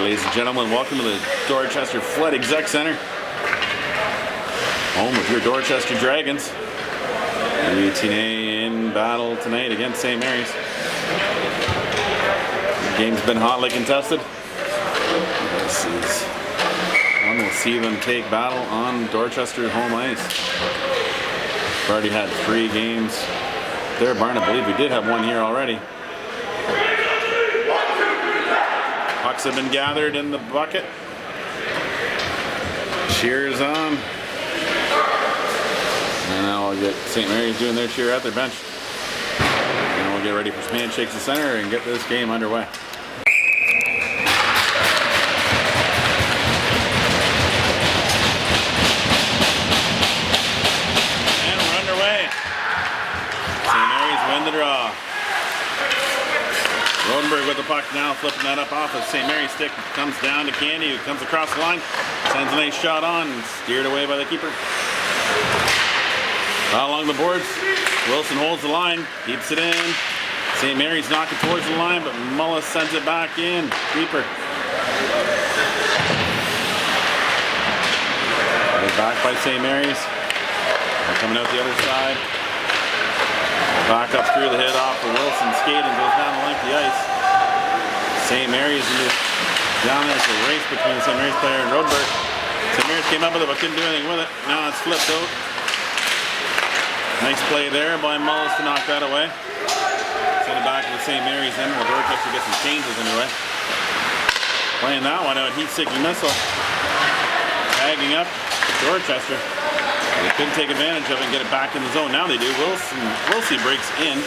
Ladies and gentlemen, welcome to the Dorchester Flood Exec Center, home of your Dorchester Dragons. U18A in battle tonight against St. Mary's. The game's been hotly contested. This is one we'll see them take battle on Dorchester home ice. We've already had 3 games there, Barn. I believe we did have one here already. Pucks have been gathered in the bucket. Cheers on. And now we'll get St. Mary's doing their cheer at their bench. And we'll get ready for some handshakes in center and get this game underway. And we're underway. St. Mary's win the draw. Rodenberg with the puck now, flipping that up off of St. Mary's stick. Comes down to Candy, who comes across the line. Sends a nice shot on, and steered away by the keeper. Along the boards, Wilson holds the line, keeps it in. St. Mary's knocking towards the line, but Mullis sends it back in. Keeper. Back by St. Mary's. They're coming out the other side. Back up through the head off of Wilson, skating, goes down the length of the ice. St. Mary's down there. It's a race between the St. Mary's player and Rodenberg. St. Mary's came up with it, but couldn't do anything with it. Now it's flipped out. Nice play there by Mullis to knock that away. Send it back to the St. Mary's end while Dorchester gets some changes anyway. Playing that one out, heat-seeking missile. Tagging up Dorchester. They couldn't take advantage of it and get it back in the zone. Now they do. Wilson breaks in.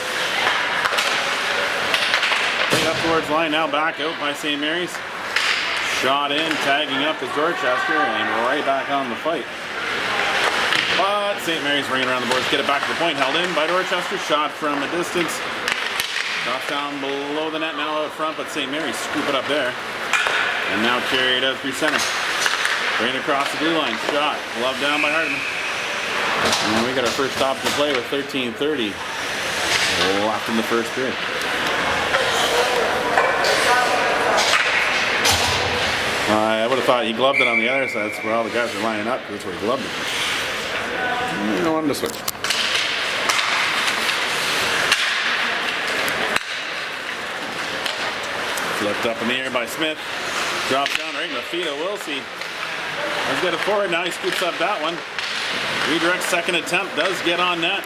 Played up towards the line, now back out by St. Mary's. Shot in, tagging up is Dorchester, and right back on the fight. But St. Mary's bringing around the boards, get it back to the point, held in by Dorchester. Shot from a distance. Drops down below the net, now out front, but St. Mary's scoop it up there. And now carried out through center. Bring it across the blue line. Shot. Glove down by Hardeman. And we got our first stop to play with 13:30 left in the first period. I would have thought he gloved it on the other side. That's where all the guys are lining up. That's where he gloved it. You don't want him to switch. Flipped up in the air by Smith. Drops down right in the feet of Wilsey. He's got it forward now. He scoops up that one. Redirect's second attempt does get on net.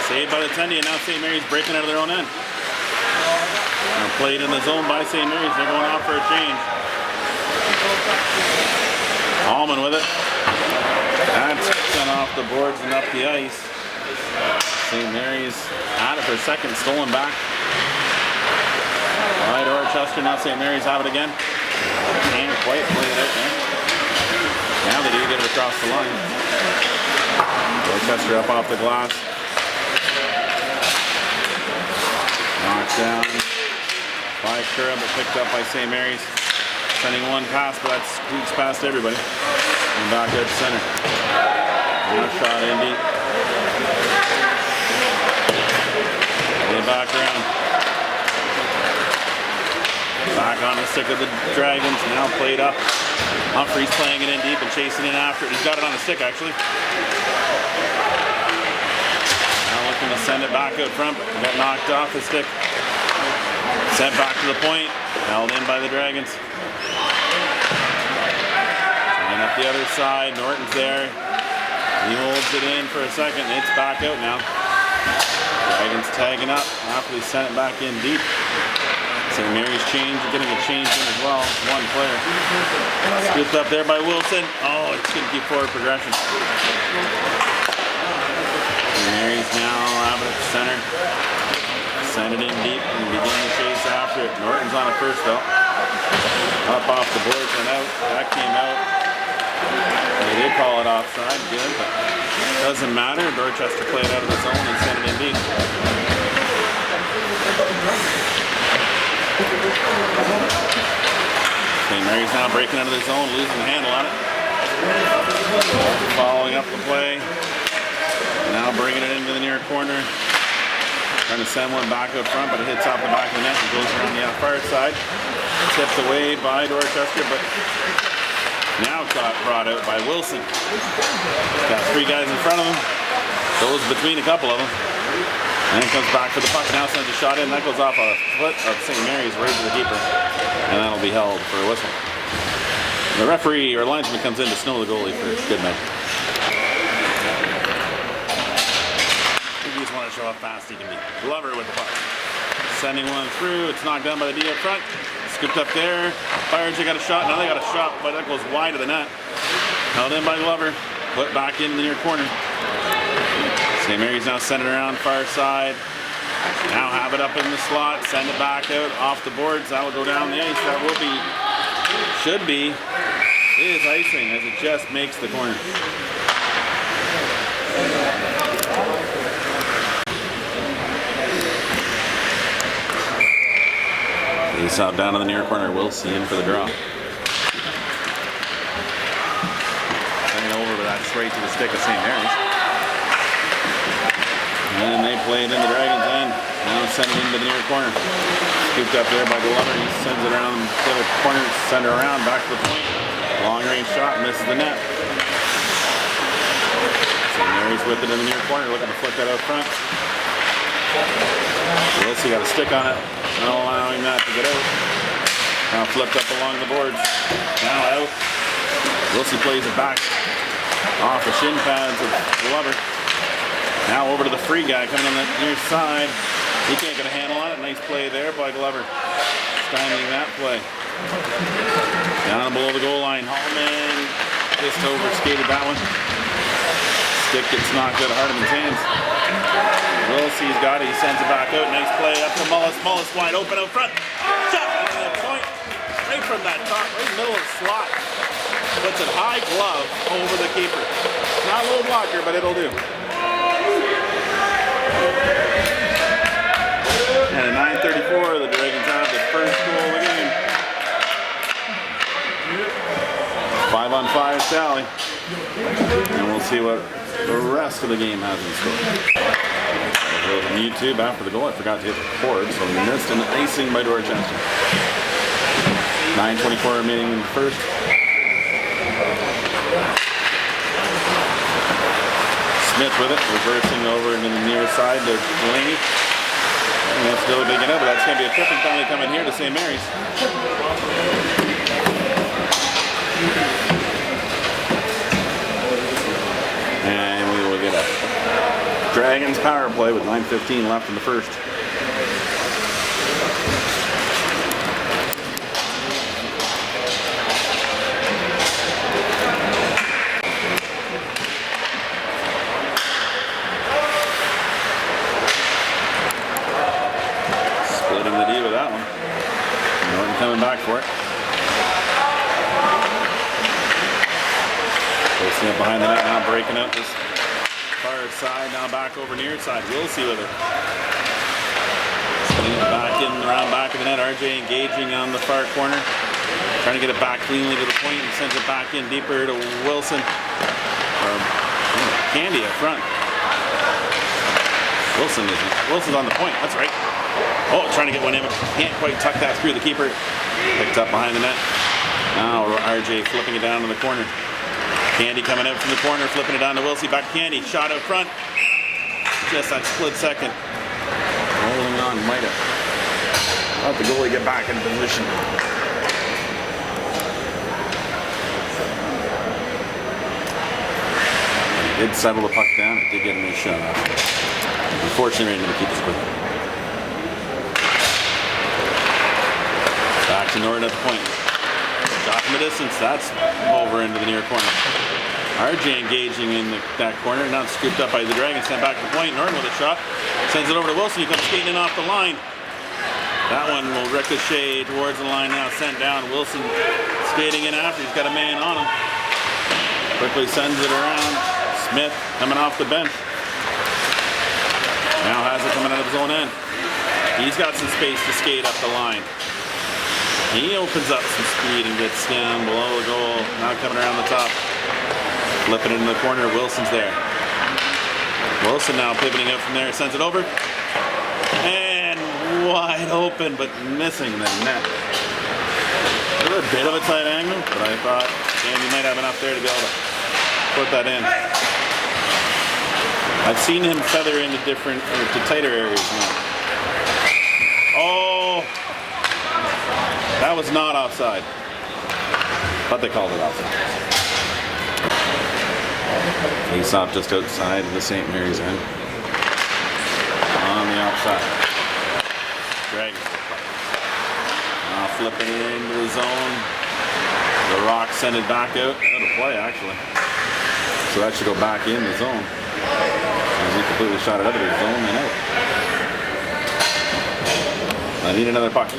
Saved by the Tendy, and now St. Mary's breaking out of their own end. Now played in the zone by St. Mary's. They're going off for a change. Allman with it. That's sent off the boards and up the ice. St. Mary's had it for a second, stolen back. All right, Dorchester, now St. Mary's have it again. Can't quite play it out there. Now they do get it across the line. Dorchester up off the glass. Knocked down by Kura, but picked up by St. Mary's. Sending one pass, but that squeaks past everybody. And back out to center. Now shot in deep. And back around. Back on the stick of the Dragons. Now played up. Humphrey's playing it in deep and chasing in after it. He's got it on the stick, actually. Now looking to send it back out front. Got knocked off the stick. Sent back to the point. Held in by the Dragons. And up the other side, Norton's there. He holds it in for a second. It's back out now. Dragons tagging up after they sent it back in deep. St. Mary's getting a change in as well. One player. Scooped up there by Wilson. Oh, it's going to keep forward progression. St. Mary's now having it at the center. Send it in deep and begin the chase after it. Norton's on it first though. Up off the boards and out. That came out. They did call it offside. Good, but doesn't matter. Dorchester played out of the zone and sent it in deep. St. Mary's now breaking out of the zone, losing the handle on it. Following up the play. Now bringing it into the near corner. Trying to send one back out front, but it hits off the back of the net and goes around the far side. Tipped away by Dorchester, but now got brought out by Wilson. He's got 3 guys in front of him. Goes between a couple of them. And then comes back for the puck. Now sends a shot in. That goes off a foot of St. Mary's right to the keeper. And that'll be held for a whistle. The referee or linesman comes in to snow the goalie for good night. Want to show how fast he can be. Glover with the puck. Sending one through. It's knocked down by the D up front. Scooped up there. Fires, they got a shot. Now they got a shot, but that goes wide of the net. Held in by Glover. Put back into the near corner. St. Mary's now sending it around far side. Now have it up in the slot. Send it back out off the boards. That will go down the ice. That will be, should be, is icing as it just makes the corner. He's out down in the near corner. Wilson in for the draw. Sending over, but that's straight to the stick of St. Mary's. And they play it in the Dragons' end. Now send it into the near corner. Scooped up there by Glover. He sends it around to the corner, send it around, back to the point. Long range shot, misses the net. St. Mary's with it in the near corner, looking to flick that out front. Wilson got a stick on it. Not allowing that to get out. Now flipped up along the boards. Now out. Wilson plays it back off the shin pads of Glover. Now over to the free guy coming on the near side. He can't get a handle on it. Nice play there by Glover. Stymieing that play. Down below the goal line. Hallman just over skated that one. Stick gets knocked out of Hardeman's hands. Wilson's got it. He sends it back out. Nice play up to Mullis. Mullis wide open out front. Shot from the point. Right from that top, right in the middle of the slot. Puts it high glove over the keeper. It's not a low blocker, but it'll do. And at 9:34, the Dragons have the first goal of the game. 5-on-5 tally. And we'll see what the rest of the game has in store. On YouTube after the goal, I forgot to hit record, so we missed an icing by Dorchester. 9:24 remaining in the first. Smith with it, reversing over into the near side to Delaney. And that's still big enough, but that's going to be a tripping penalty coming here to St. Mary's. And we will get a Dragons power play with 9:15 left in the first. Splitting the D with that one. Norton coming back for it. Posting up behind the net now, breaking up this far side, now back over near side. We'll see with it. Spinning it back in, around back of the net. RJ engaging on the far corner. Trying to get it back cleanly to the point and sends it back in deeper to Wilson. Candy up front. Wilson's on the point, that's right. Oh, trying to get one in, but can't quite tuck that through the keeper. Picked up behind the net. Now RJ flipping it down to the corner. Candy coming out from the corner, flipping it down to Wilson. Back to Candy, shot out front. Just that split second. Holding on, might have. Let the goalie get back in position. He did settle the puck down. It did get a nice shot. Unfortunately, we're going to keep this quick. Back to Norton at the point. Shot from the distance. That's over into the near corner. RJ engaging in that corner. Now it's scooped up by the Dragons. Sent back to the point. Norton with a shot. Sends it over to Wilson. He comes skating in off the line. That one will ricochet towards the line now. Sent down. Wilson skating in after. He's got a man on him. Quickly sends it around. Smith coming off the bench. Now has it coming out of his own end. He's got some space to skate up the line. He opens up some speed and gets down below the goal. Now coming around the top. Flipping it into the corner. Wilson's there. Wilson now pivoting up from there. Sends it over. And wide open, but missing the net. It was a bit of a tight angle, but I thought Andy might have enough there to be able to put that in. I've seen him feather into different, to tighter areas now. Oh, that was not offside, but they called it offside. Face off just outside of the St. Mary's end. On the outside. Drag. Now flipping it into the zone. The Rock send it back out. Out of play, actually. So that should go back in the zone. And he completely shot it out of the zone and out. I need another puck.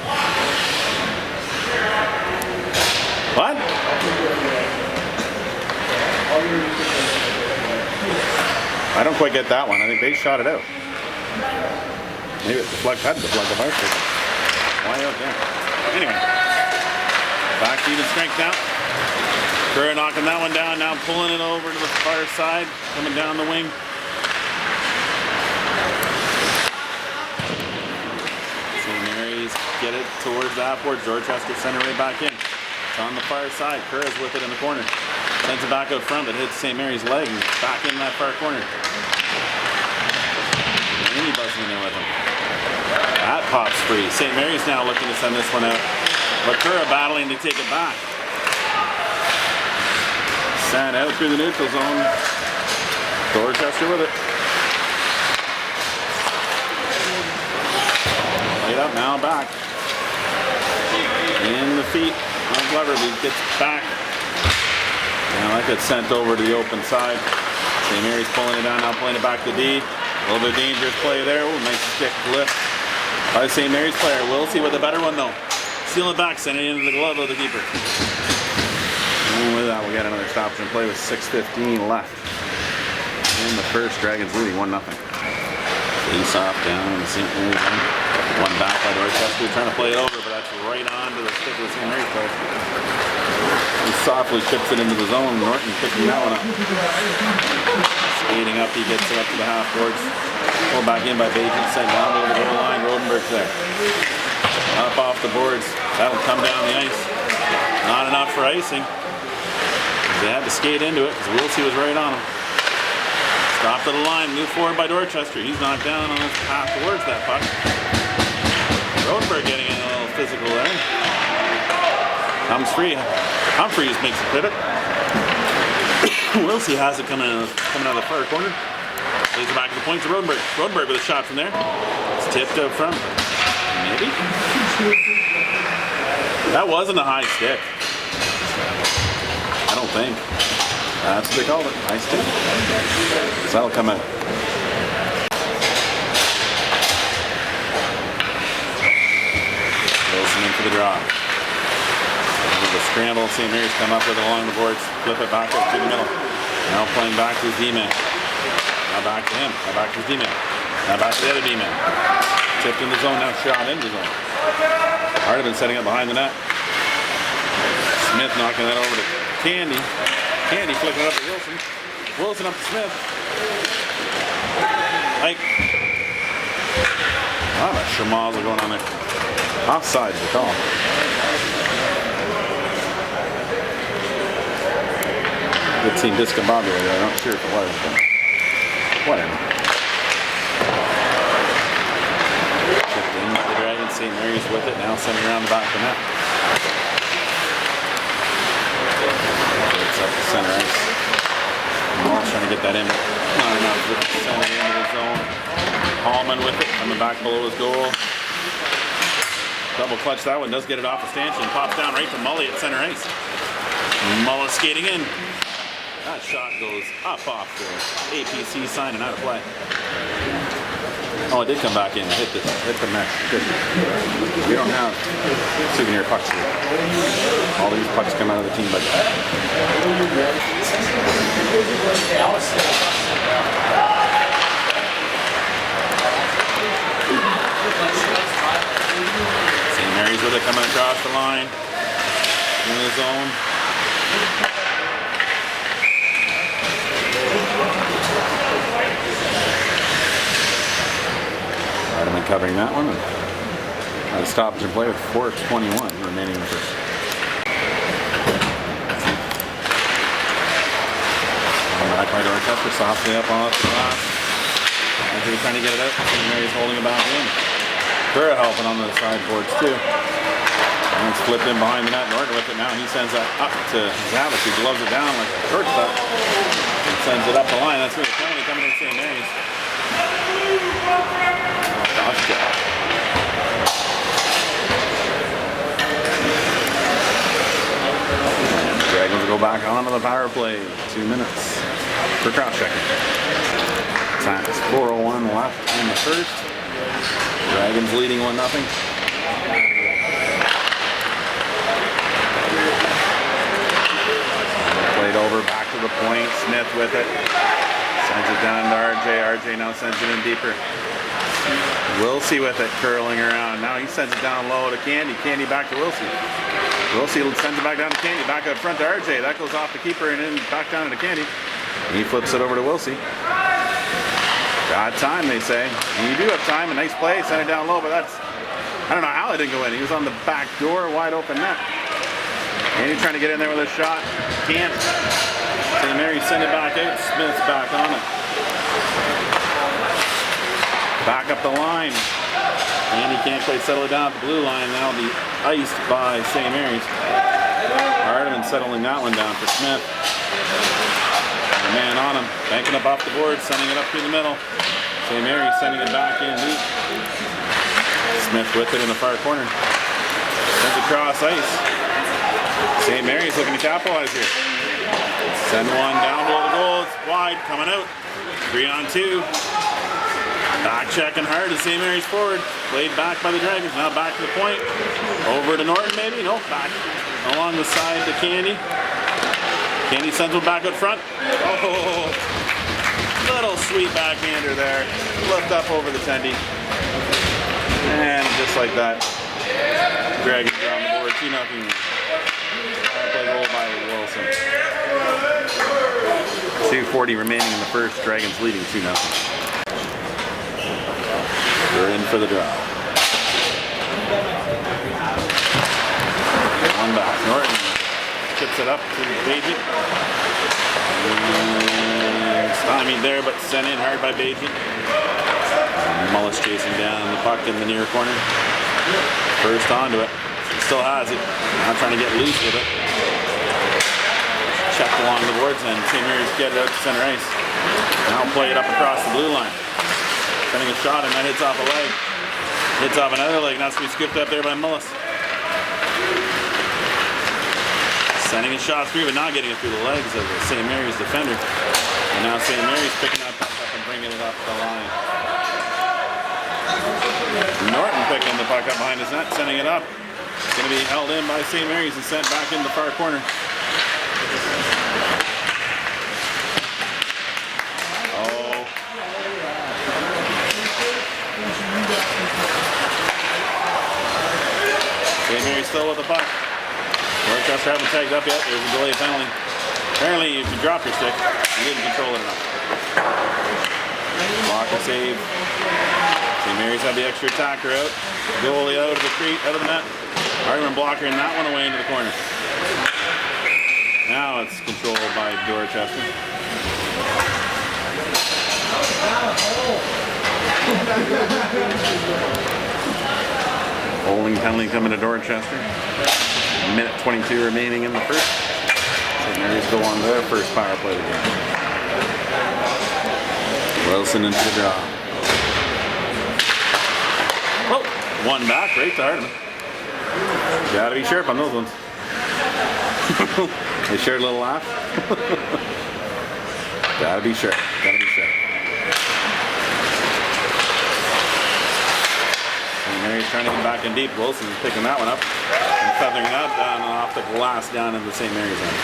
What? I don't quite get that one. I think they shot it out. Maybe it had to deflect the fire stick. Why out there? Anyway. Back to even strength now. Kerr knocking that one down. Now pulling it over to the far side. Coming down the wing. St. Mary's get it towards that board. Dorchester center right back in. It's on the far side. Kerr is with it in the corner. Sends it back out front, but hits St. Mary's leg and back in that far corner. And he buzzing in with him. That pops free. St. Mary's now looking to send this one out. But Kerr battling to take it back. Sent out through the neutral zone. Dorchester with it. Laid up now, back. In the feet. Cleverly gets back. Now that gets sent over to the open side. St. Mary's pulling it down, now playing it back to D. A little bit dangerous play there. Ooh, nice stick lift by the St. Mary's player. Wilsey with a better one though. Sealing it back, sending it into the glove of the keeper. And with that, we'll get another stoppage and play with 6:15 left. In the first, Dragons leading 1-0. Face off down in the St. Mary's end. One back by Dorchester, trying to play it over, but that's right on to the stick of the St. Mary's player. He softly chips it into the zone. Norton picking that one up. Skating up, he gets it up to the half boards. Pulled back in by Bajan, sent down over the goal line. Rodenberg's there. Up off the boards. That'll come down the ice. Not enough for icing. They had to skate into it because Wilsey was right on him. Stopped at the line, moved forward by Dorchester. He's knocked down on his path towards that puck. Rodenberg getting in a little physical there. Comes free. Humphreys makes a pivot. Wilsey has it coming out of the far corner. Plays it back to the point to Rodenberg. Rodenberg with a shot from there. It's tipped out front. Maybe? That wasn't a high stick. I don't think. That's what they called it. High stick. So that'll come out. Wilson in for the draw. The scramble, St. Mary's come up with it along the boards, flip it back up to the middle. Now playing back to his D-man. Now back to him. Now back to his D-man. Now back to the other D-man. Tipped in the zone, now shot into the zone. Hardiman setting up behind the net. Smith knocking that over to Candy. Candy flicking it up to Wilson. Wilson up to Smith. Like, a lot of schmozzle going on there. Offside the call. Good team discombobulated. I'm not sure if it was, but whatever. Chipped in by the Dragons. St. Mary's with it. Now sending around the back of the net. It's up to center ice. Moll's trying to get that in, but not enough. Send it into the zone. Hallman with it. Coming back below his goal. Double clutch that one. Does get it off the stanchion. Pops down right to Mully at center ice. Mully skating in. That shot goes up off the APC sign and out of play. Oh, it did come back in. Hit the mesh. Good. We don't have souvenir pucks here. All these pucks come out of the team budget. St. Mary's with it coming across the line. In the zone. Hardiman covering that one. And a stoppage and play with 4:21 remaining in the first. Back by Dorchester, softly up off the glass. Andrew trying to get it out. St. Mary's holding it back in. Kura helping on the sideboards too. And it's flipped in behind the net. Norton with it now. He sends that up to Zavis, who gloves it down like a shortstop. And sends it up the line. That's where the penalty coming in St. Mary's. Gosh, Dragons will go back onto the power play. 2 minutes for cross checking. Times 4:01 left in the first. Dragons leading 1-0. Played over, back to the point. Smith with it. Sends it down to RJ. RJ now sends it in deeper. Wilsey with it, curling around. Now he sends it down low to Candy. Candy back to Wilsey. Wilsey sends it back down to Candy. Back up front to RJ. That goes off the keeper and then back down to Candy. He flips it over to Wilsey. Got time, they say. And you do have time. A nice play. Send it down low, but that's... I don't know how it didn't go in. He was on the back door, wide open net. Candy trying to get in there with a shot. Can't. St. Mary's send it back out. Smith's back on it. Back up the line. And he can't quite settle it down at the blue line. Now be iced by St. Mary's. Hardiman settling that one down for Smith. And a man on him. Banking up off the board. Sending it up through the middle. St. Mary's sending it back in deep. Smith with it in the far corner. Sends across ice. St. Mary's looking to capitalize here. Send one down below the goal. It's wide. Coming out. 3-on-2. Back checking hard as St. Mary's forward. Played back by the Dragons. Now back to the point. Over to Norton maybe. No, back along the side to Candy. Candy sends one back up front. Oh, little sweet backhander there. Lift up over the tendy. And just like that, Dragons are on the board. 2-0. Play goal by Wilson. 2:40 remaining in the first. Dragons leading 2-0. We're in for the draw. One back. Norton chips it up to Bajan. Stymied there, but sent in hard by Bajan. Mullis chasing down the puck in the near corner. First onto it. Still has it. Now trying to get loose with it. Checked along the boards and St. Mary's get it out to center ice. Now play it up across the blue line. Sending a shot and that hits off a leg. Hits off another leg. That's to be scooped up there by Mullis. Sending a shot through but not getting it through the legs of the St. Mary's defender. And now St. Mary's picking that puck up and bringing it up the line. Norton picking the puck up behind his net, sending it up. It's going to be held in by St. Mary's and sent back in the far corner. St. Mary's still with the puck. Dorchester haven't tagged up yet. There's a delay penalty. Apparently, if you drop your stick, you didn't control it enough. Blocker save. St. Mary's have the extra attacker out. Goalie out of the crease, out of the net. Hardiman blockering that one away into the corner. Now it's controlled by Dorchester. Holding penalty coming to Dorchester. Minute 22 remaining in the first. St. Mary's go on their first power play of the game. Wilson into the draw. Oh, one back, right to Hardiman. Gotta be sharp on those ones. They shared a little laugh. Gotta be sharp. Gotta be sharp. Mary's trying to get back in deep. Wilson is picking that one up and feathering that down and off the glass down into St. Mary's end.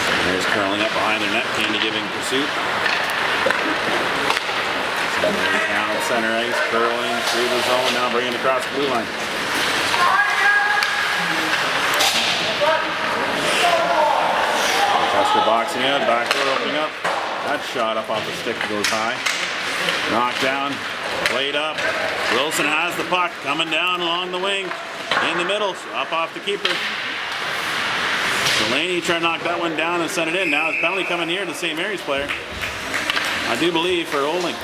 St. Mary's curling up behind their net. Candy giving pursuit. St. Mary's down at center ice, curling through the zone, now bringing it across the blue line. Dorchester boxing out, back door opening up. That shot up off the stick goes high. Knocked down, played up. Wilson has the puck coming down along the wing. In the middle, up off the keeper. Delaney trying to knock that one down and send it in. Now it's penalty coming here to St. Mary's player. I do believe for holding.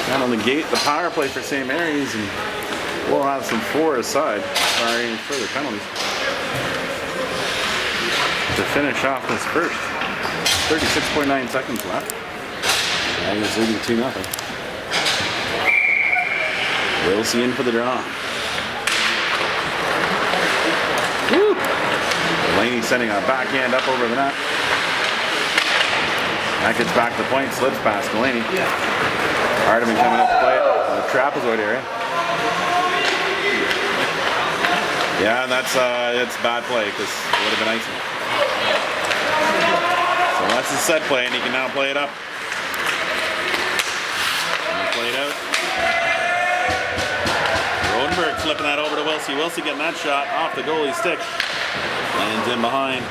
Down on the gate, the power play for St. Mary's, and we'll have some 4 aside. Sorry, any further penalties. To finish off this first. 36.9 seconds left. Tigers leading 2-0. We'll see in for the draw. Woo! Delaney sending a backhand up over the net. That gets back to the point, slips past Delaney. Hardiman coming up to play it in the trapezoid area. Yeah, that's it's bad play because it would have been icing. So that's the set play, and he can now play it up. Play it out. Rodenberg flipping that over to Wilsey. Wilsey getting that shot off the goalie's stick. Lands in behind.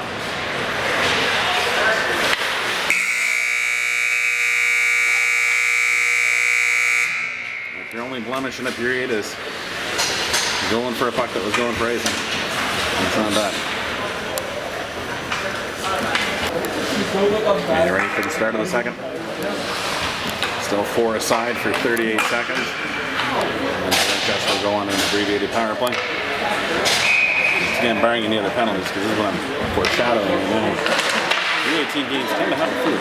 If your only blemish in the period is going for a puck that was going for icing, it's not bad. And ready for the start of the second. Still 4 aside for 38 seconds. And Dorchester will go on an abbreviated power play. Again, barring any other penalties, because this is what I'm foreshadowing right now. U18 games tend to have a few,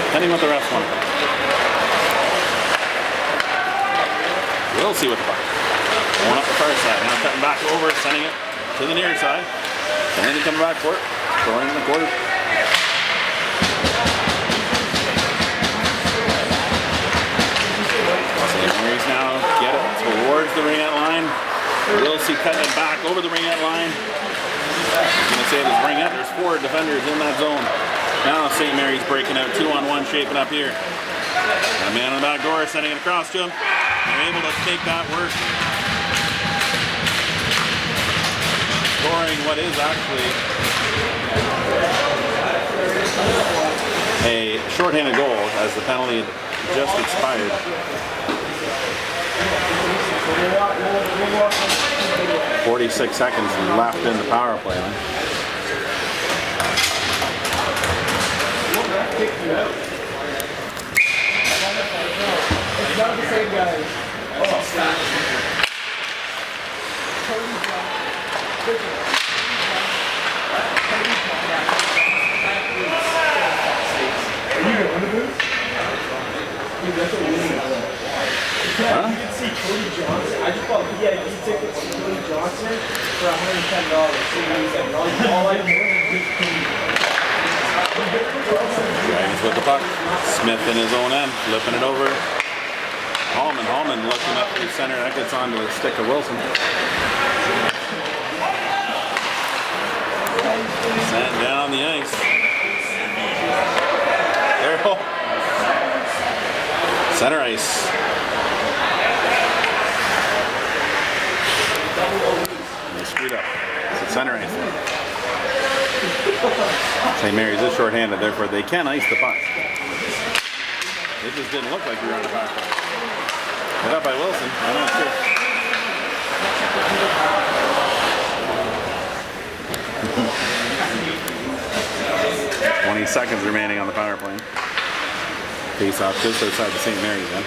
depending what the refs want. We'll see what the puck. Going up the far side. Now cutting back over, sending it to the near side. And then he coming back for it. Throwing in the quarter. Mary's now get it towards the ringette line. Wilsey cutting it back over the ringette line. I was going to say there's ringette. There's 4 defenders in that zone. Now St. Mary's breaking out 2-on-1, shaping up here. Got a man on the back door, sending it across to him. They're able to make that work. Scoring what is actually a shorthanded goal as the penalty just expired. 46 seconds left in the power play line. It's not the same guy. Huh? You can see Cody Johnson. I just bought tickets to Cody Johnson for $110. So he's like, all I Dragons with the puck. Smith in his own end, flipping it over. Hallman looking up through center. That gets onto the stick of Wilson. Sent down the ice. There. Center ice. They screwed up. It's center ice. St. Mary's is shorthanded, therefore they can ice the puck. It just didn't look like we were on the back line. Hit up by Wilson. I'm not sure. $20 seconds remaining on the power play. Face off just outside the St. Mary's end.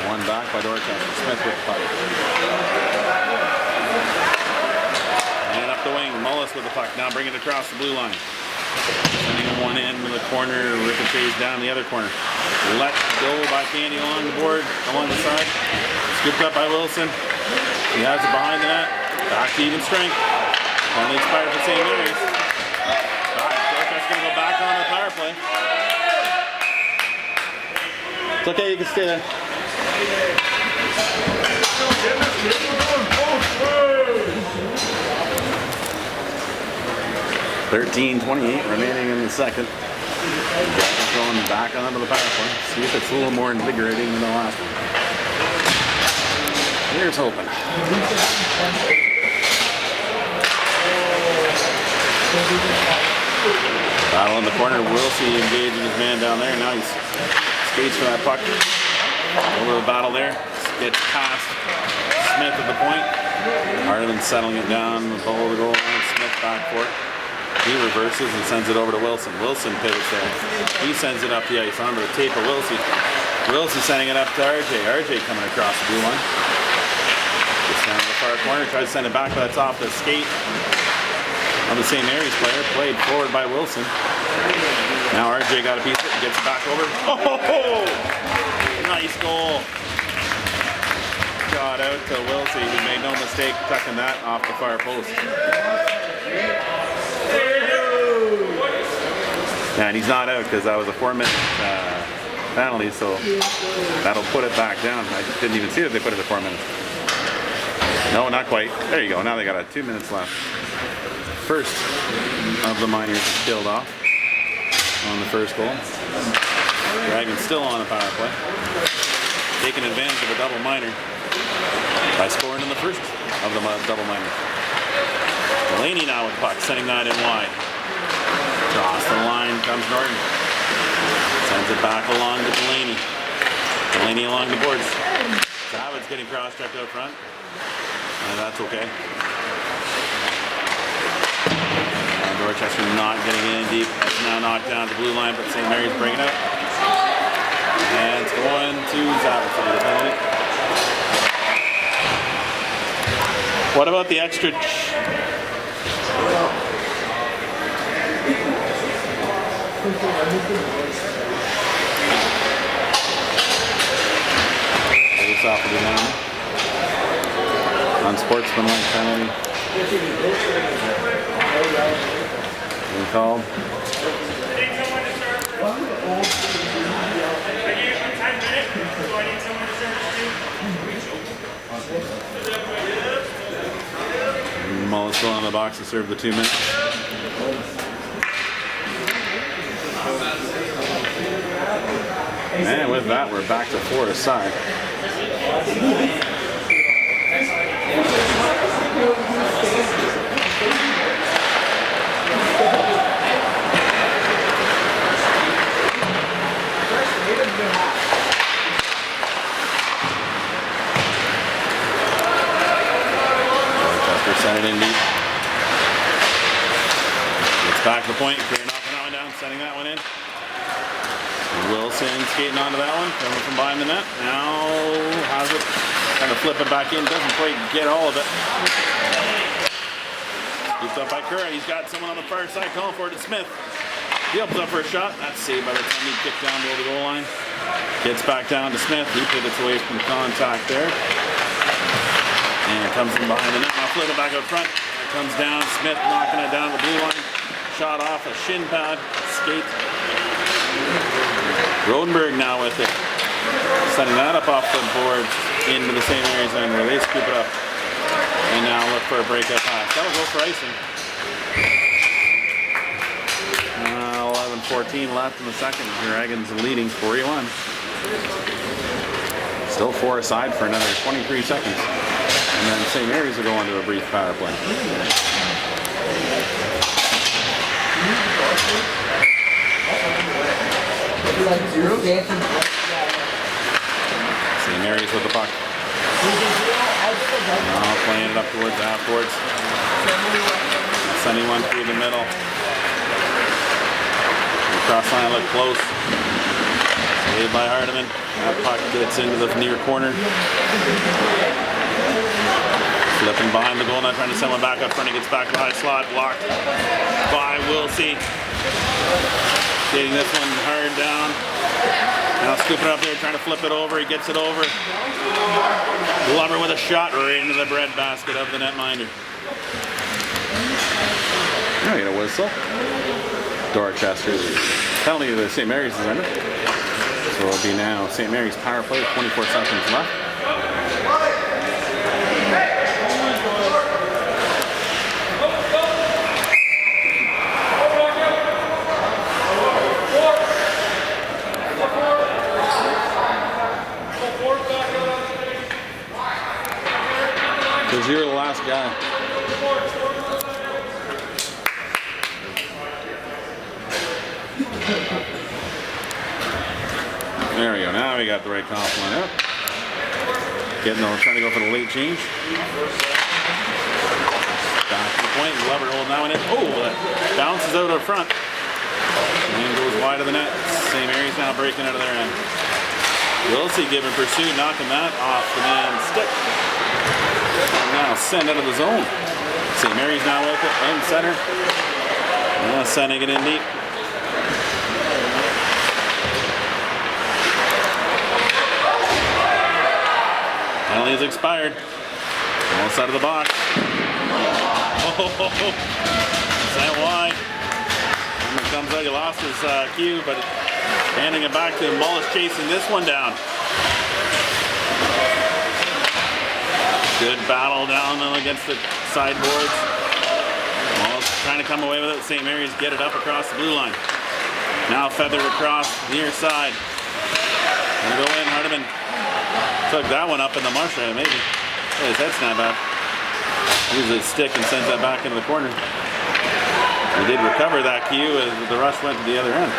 One back by Dorchester. Smith with the puck. And up the wing. Mullis with the puck. Now bring it across the blue line. Sending one in to the corner. Ricochets down the other corner. Let go by Candy along the board. Along the side. Scooped up by Wilson. He has it behind the net. Back to even strength. Only expired for St. Mary's. Dorchester's going to go back on the power play. It's okay, you can stay there. 13:28 remaining in the second. Dragons going back onto the power play. See if it's a little more invigorating than the last one. Here's hoping. Battle in the corner. Wilsey engaging his man down there. Now he's skates for that puck. A little battle there. Gets past Smith at the point. Hardeman settling it down below the goal line. Smith back for it. He reverses and sends it over to Wilson. Wilson pivots there. He sends it up the ice onto the tape of Wilsey. Wilsey sending it up to RJ. RJ coming across the blue line. Gets down to the far corner. Tries to send it back, but that's off the skate on the St. Mary's player. Played forward by Wilson. Now RJ got a piece of it and gets it back over. Oh! Nice goal. Shot out to Wilsey, who made no mistake tucking that off the far post. Yeah, and he's not out because that was a 4-minute penalty, so that'll put it back down. I didn't even see that they put it at 4 minutes. No, not quite. There you go. Now they got 2 minutes left. First of the minors is killed off on the first goal. Dragon's still on the power play. Taking advantage of a double minor by scoring in the first of the double minor. Delaney now with puck, sending that in wide. Across the line comes Norton. Sends it back along to Delaney. Delaney along the boards. Savage getting cross-checked out front. That's okay. Dorchester not getting in deep. It's now knocked down to the blue line, but St. Mary's bringing it up. And it's going to Savage for the penalty. What about the extra? Face off of the down. Unsportsmanlike penalty. Being called. Mullen still on the box to serve the 2 minutes. And with that, we're back to 4 aside. Dorchester sent it in deep. It's back to the point. Clearing off that one down, sending that one in. Wilson skating onto that one, coming from behind the net. Now has it, trying to flip it back in, doesn't quite get all of it. Scooped up by Curran. He's got someone on the far side calling for it. It's Smith. He opens up for a shot. That's saved by the time he kicked down below the goal line. Gets back down to Smith. He pivots away from contact there. And it comes from behind the net. Now flip it back out front. It comes down. Smith knocking it down the blue line. Shot off a shin pad. Skate. Rodenberg now with it. Setting that up off the boards into the St. Mary's end where they scoop it up. And now look for a breakup pass. That'll go for icing. 11-14 left in the second. Dragons leading 41. Still 4 aside for another 23 seconds. And then St. Mary's will go into a brief power play. St. Mary's with the puck. Now playing it up towards the half-boards. Sending one through the middle. The cross line looked close. Saved by Hardeman. That puck gets into the near corner. Flipping behind the goal, not trying to send one back up front. He gets back to the high slot. Blocked by Wilsey. Getting this one hard down. Now scooping up there, trying to flip it over. He gets it over. Glover with a shot right into the breadbasket of the netminder. Now you get a whistle. Dorchester. Penalty to the St. Mary's is ended. So it'll be now St. Mary's power play with 24 seconds left. Because you're the last guy. There we go. Now we got the right comp line up. Trying to go for the late change. Back to the point. Glover holding that one in. Oh, that bounces out up front. And goes wide of the net. St. Mary's now breaking out of their end. Wilsey giving pursuit, knocking that off the man's stick. And now send out of the zone. St. Mary's now with it in center. Now sending it in deep. Penalty is expired. Almost out of the box. Oh, sent wide. When it comes out, he lost his cue, but handing it back to him. Mullis chasing this one down. Good battle down against the sideboards. Mullis trying to come away with it. St. Mary's get it up across the blue line. Now feathered across the near side. Gonna go in. Hardiman took that one up in the marsh, maybe. Oh, his head snapped back. Uses his stick and sends that back into the corner. He did recover that cue as the rush went to the other end.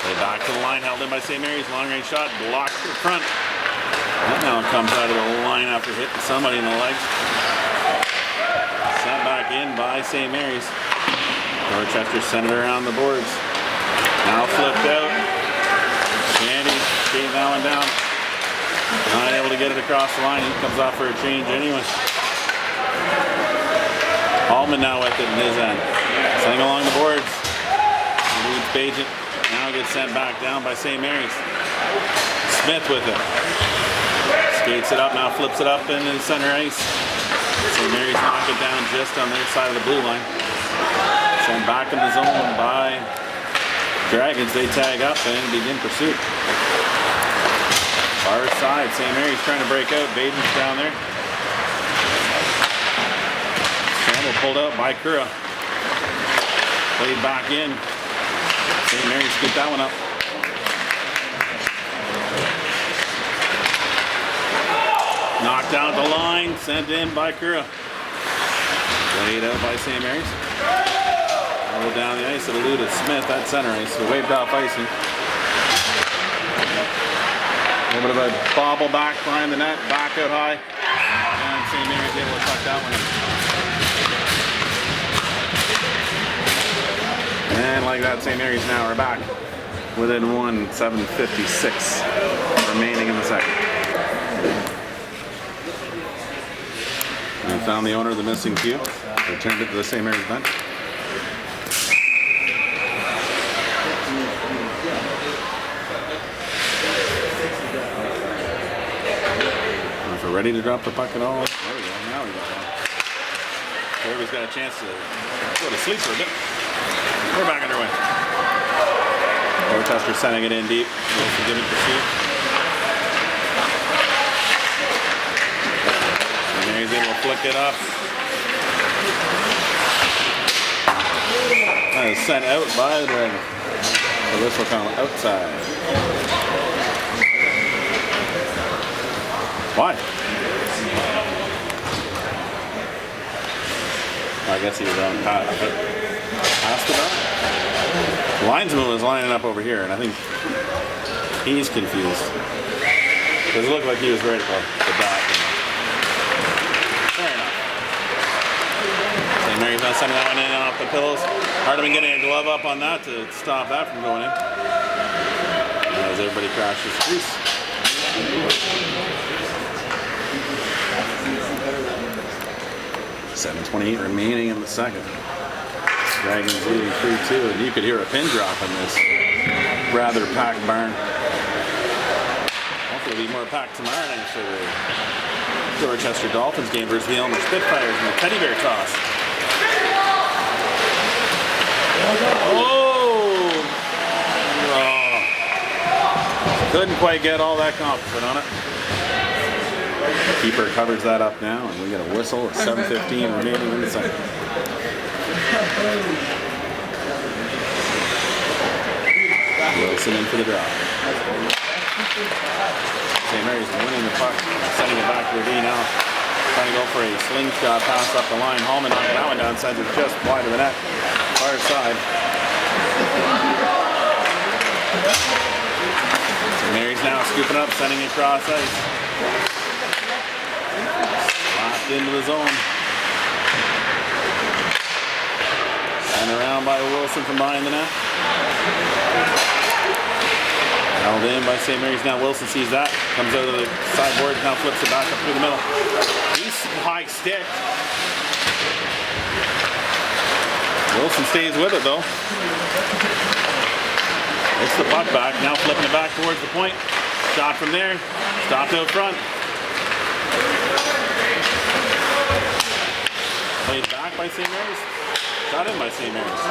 They back to the line, held in by St. Mary's. Long range shot, blocked to the front. That now comes out of the line after hitting somebody in the legs. Sent back in by St. Mary's. Dorchester sent it around the boards. Now flipped out. Shandy skating that one down. Not able to get it across the line. He comes off for a change anyway. Hallman now with it in his end. Sending along the boards. Leads Bagent. Now gets sent back down by St. Mary's. Smith with it. Skates it up, now flips it up into center ice. St. Mary's knock it down just on their side of the blue line. Sent back in the zone by Dragons. They tag up and begin pursuit. Far side, St. Mary's trying to break out. Baden's down there. Scramble pulled out by Kura. Played back in. St. Mary's scooped that one up. Knocked down the line, sent in by Kura. Played out by St. Mary's. Rolled down the ice, it eluded Smith at center ice, so waved off icing. A little bit of a bobble back behind the net, back out high. And St. Mary's able to tuck that one in. And like that, St. Mary's now are back within 1, 7:56 remaining in the second. And found the owner of the missing cue. Returned it to the St. Mary's bench. If we're ready to drop the puck at all, there we go. Now we got one. Kirby's got a chance to go to sleep for a bit. We're back underway. Dorchester sending it in deep. Wilson giving pursuit. He's able to flick it up. That is sent out by the Dragon. So this will come outside. Why? I guess he was on past the dot. The linesman was lining up over here, and I think he's confused. Because it looked like he was ready for the dot. Fair enough. St. Mary's now sending that one in off the pillows. Hardiman getting a glove up on that to stop that from going in. As everybody crashes the crease. .7:28 remaining in the second. Dragons leading 3-2, and you could hear a pin drop in this rather packed barn. Hopefully it'll be more packed tomorrow night for the Dorchester Dolphins game versus the Elmer Spitfires in the Teddy Bear toss. Oh! Couldn't quite get all that confident on it. Keeper covers that up now, and we get a whistle at 7:15 remaining in the second. Wilson in for the draw. St. Mary's winning the puck, sending it back to the D now. Trying to go for a slingshot pass up the line. Hallman knocking that one down, sends it just wide of the net. Far side. St. Mary's now scooping up, sending it across ice. Slapped into the zone. Sent around by Wilson from behind the net. Held in by St. Mary's. Now Wilson sees that. Comes out of the sideboard. Now flips it back up through the middle. He's high stick. Wilson stays with it though. It's the puck back. Now flipping it back towards the point. Shot from there. Stopped out front. Played back by St. Mary's. Shot in by St. Mary's.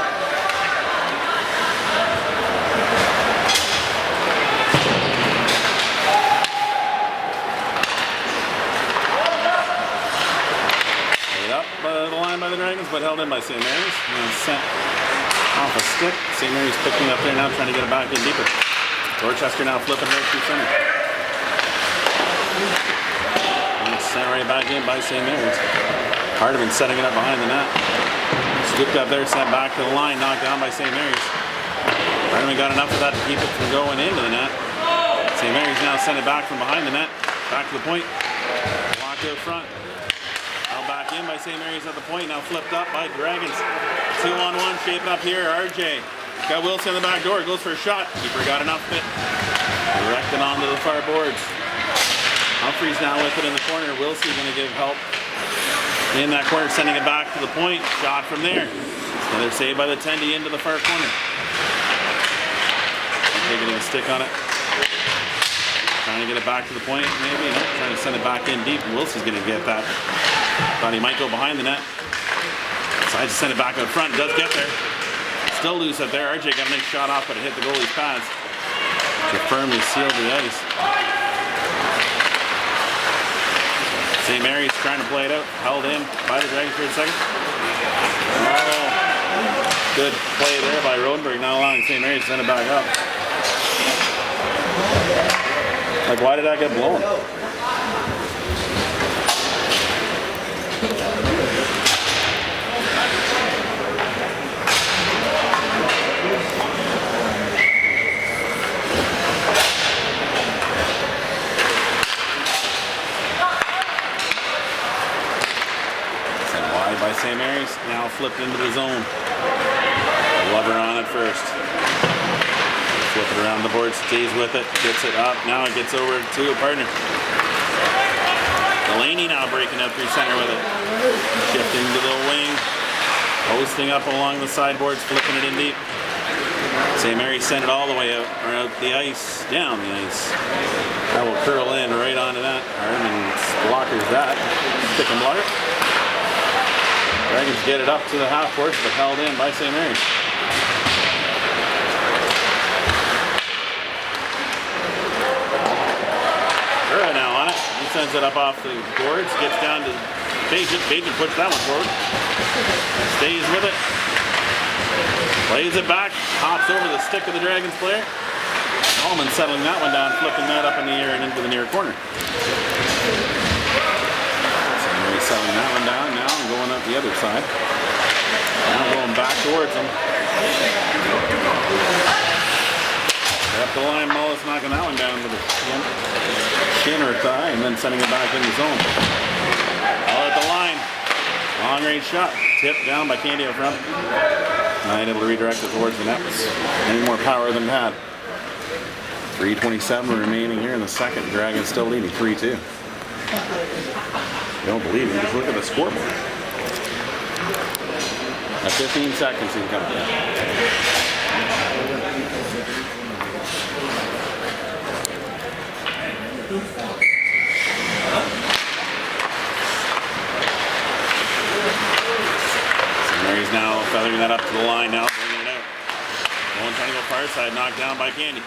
Up the line by the Dragons, but held in by St. Mary's. And sent off a stick. St. Mary's picking up there now, trying to get it back in deeper. Dorchester now flipping right through center. And it's sent right back in by St. Mary's. Hardiman setting it up behind the net. Scooped up there, sent back to the line, knocked down by St. Mary's. Hardiman got enough of that to keep it from going into the net. St. Mary's now sent it back from behind the net, back to the point. Locked out front. Back in by St. Mary's at the point, now flipped up by Dragons. 2-on-1, shaping up here. RJ got Wilson in the back door, goes for a shot. Keeper got enough of it. Directed onto the far boards. Humphreys now with it in the corner. Wilson's going to give help in that corner, sending it back to the point. Shot from there. Another save by the Tendy into the far corner. Taking a stick on it. Trying to get it back to the point, maybe. No, trying to send it back in deep. Wilson's going to get that. Thought he might go behind the net. Decides to send it back out front. Does get there. Still loose up there. RJ got a nice shot off, but it hit the goalie's pads. To firmly sealed the ice. St. Mary's trying to play it out. Held in by the Dragons for a second. Oh, good play there by Rodenberg. Not allowing St. Mary's to send it back up. Like, why did that get blown? By St. Mary's, now flipped into the zone. Lover on it first. Flip it around the board, stays with it, gets it up. Now it gets over to a partner. Delaney now breaking up through center with it. Shifting to the wing. Posting up along the sideboards, flipping it in deep. St. Mary's sent it all the way out, or out the ice, down the ice. That will curl in right onto that. Hardiman blockers that. Stick and blocker. Dragons get it up to the half court, but held in by St. Mary's. Burra now on it. He sends it up off the boards, gets down to Bajan. Bajan puts that one forward. Stays with it. Plays it back. Hops over the stick of the Dragons player. Allman settling that one down, flipping that up in the air and into the near corner. Selling that one down now and going up the other side. Now going back towards them. Up the line, Mullis knocking that one down to the shin or thigh and then sending it back in the zone. All at the line. Long range shot. Tipped down by Candy up front. Not able to redirect it towards the net. Any more power than it had. 3:27 remaining here in the second. Dragons still leading 3-2. You don't believe me, just look at the scoreboard. At 15 seconds, he's coming down. St. Mary's now feathering that up to the line now, bringing it out. One trying to go far side, knocked down by Candy.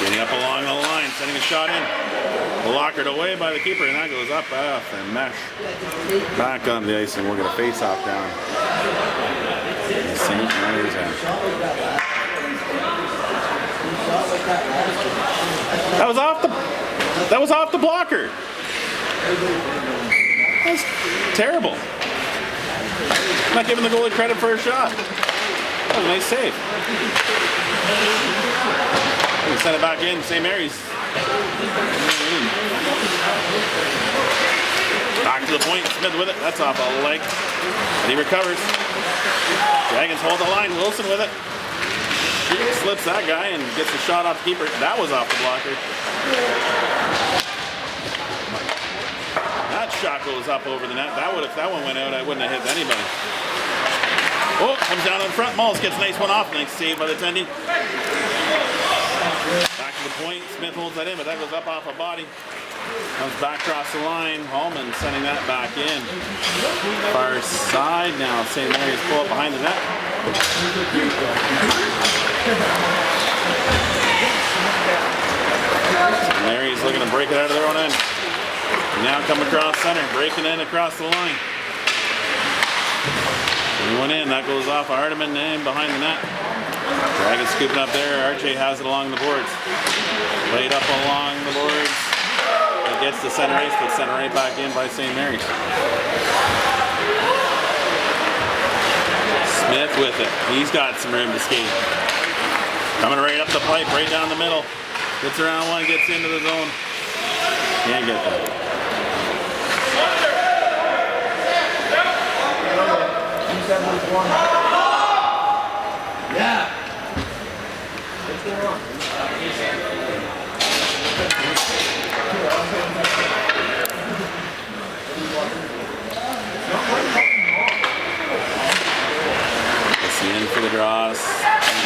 Getting up along the line, sending a shot in. Blockered away by the keeper, and that goes up off and mesh. Back on the ice, and we'll get a face-off down. St. Mary's end. That was off the blocker. That's terrible. I'm not giving the goalie credit for a shot. That was a nice save. We send it back in. St. Mary's. Back to the point. Smith with it. That's off a leg. And he recovers. Dragons hold the line. Wilson with it. Slips that guy and gets the shot off the keeper. That was off the blocker. That shot goes up over the net. If that one went out, I wouldn't have hit anybody. Oh, comes down in front. Malls gets a nice one off. Nice save by the Tendy. Back to the point. Smith holds that in, but that goes up off a body. Comes back across the line. Hallman sending that back in. Far side now. St. Mary's pull up behind the net. St. Mary's looking to break it out of their own end. Now come across center, breaking in across the line. He went in, that goes off of Hardiman and behind the net. Dragons scooping up there, RJ has it along the boards. Played up along the boards. It gets to center ice, but center right back in by St. Mary's. Smith with it, he's got some room to skate. Coming right up the pipe, right down the middle. Gets around one, gets into the zone. Can't get that. Yeah. What's going on? It's the in for the draws.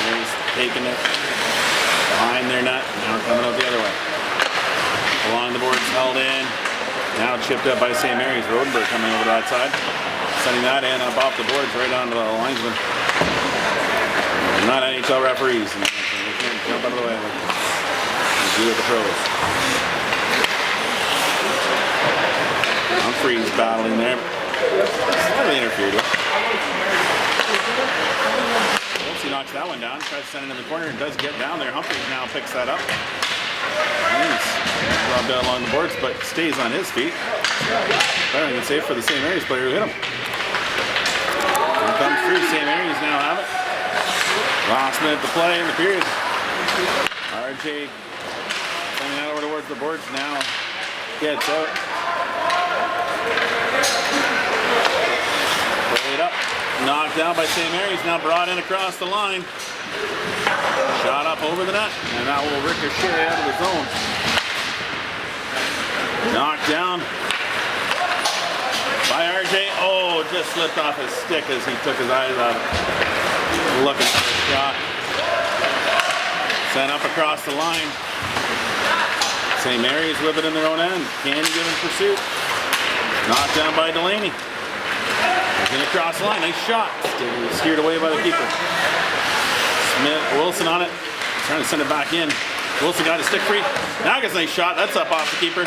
Mary's taking it behind their net. Now coming out the other way. Along the boards, held in. Now chipped up by St. Mary's. Rodenberg coming over to that side. Sending that in up off the boards right onto the linesman. They're not NHL referees. And they can't jump out of the way like they do with the pros. Humphreys battling there. Slightly interfered with. Once he knocks that one down, tries to send it in the corner and does get down there. Humphreys now picks that up. He's rubbed out along the boards, but stays on his feet. Better than safe for the St. Mary's player who hit him. Here comes through. St. Mary's now have it. Last minute to play in the period. RJ sending that over towards the boards now. Gets out. Played up. Knocked down by St. Mary's. Now brought in across the line. Shot up over the net, and that will ricochet out of the zone. Knocked down by RJ. Oh, just slipped off his stick as he took his eyes out of it. Looking for a shot. Sent up across the line. St. Mary's with it in their own end. Candy given pursuit. Knocked down by Delaney. Looking across the line. Nice shot. Steered away by the keeper. Wilson on it, trying to send it back in. Wilson got his stick free. Now gets a nice shot. That's up off the keeper.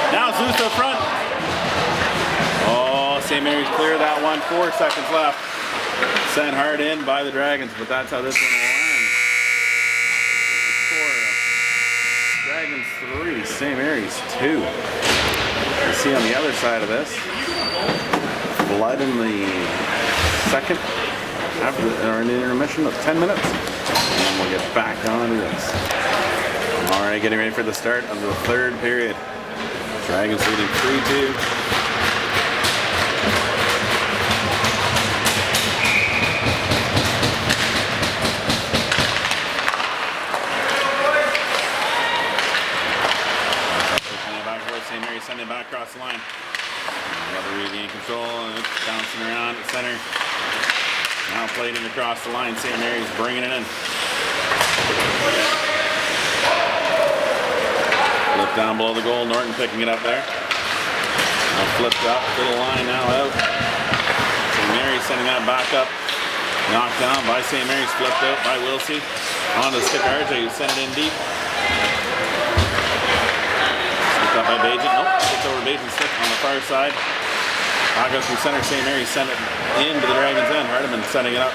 Now it's loose to the front. Oh, St. Mary's clear that one. 4 seconds left. Sent hard in by the Dragons, but that's how this one will end. Dragons 3, St. Mary's 2. You see on the other side of this, blood in the second. After an intermission of 10 minutes, and we'll get back on to this. All right, getting ready for the start of the third period. Dragons leading 3-2. St. Mary sending it back across the line. Another regain control and it's bouncing around at center. Now played in across the line. St. Mary's bringing it in. Flip down below the goal. Norton picking it up there. Now flipped up to the line. Now out. St. Mary's sending that back up. Knocked down by St. Mary's. Flipped out by Wilsey. On the stick RJ who sent it in deep. Slipped up by Bajan. Nope. Slipped over Bajan's stick on the far side. Back up from center. St. Mary's sent it into the Dragons' end. Hardiman setting it up.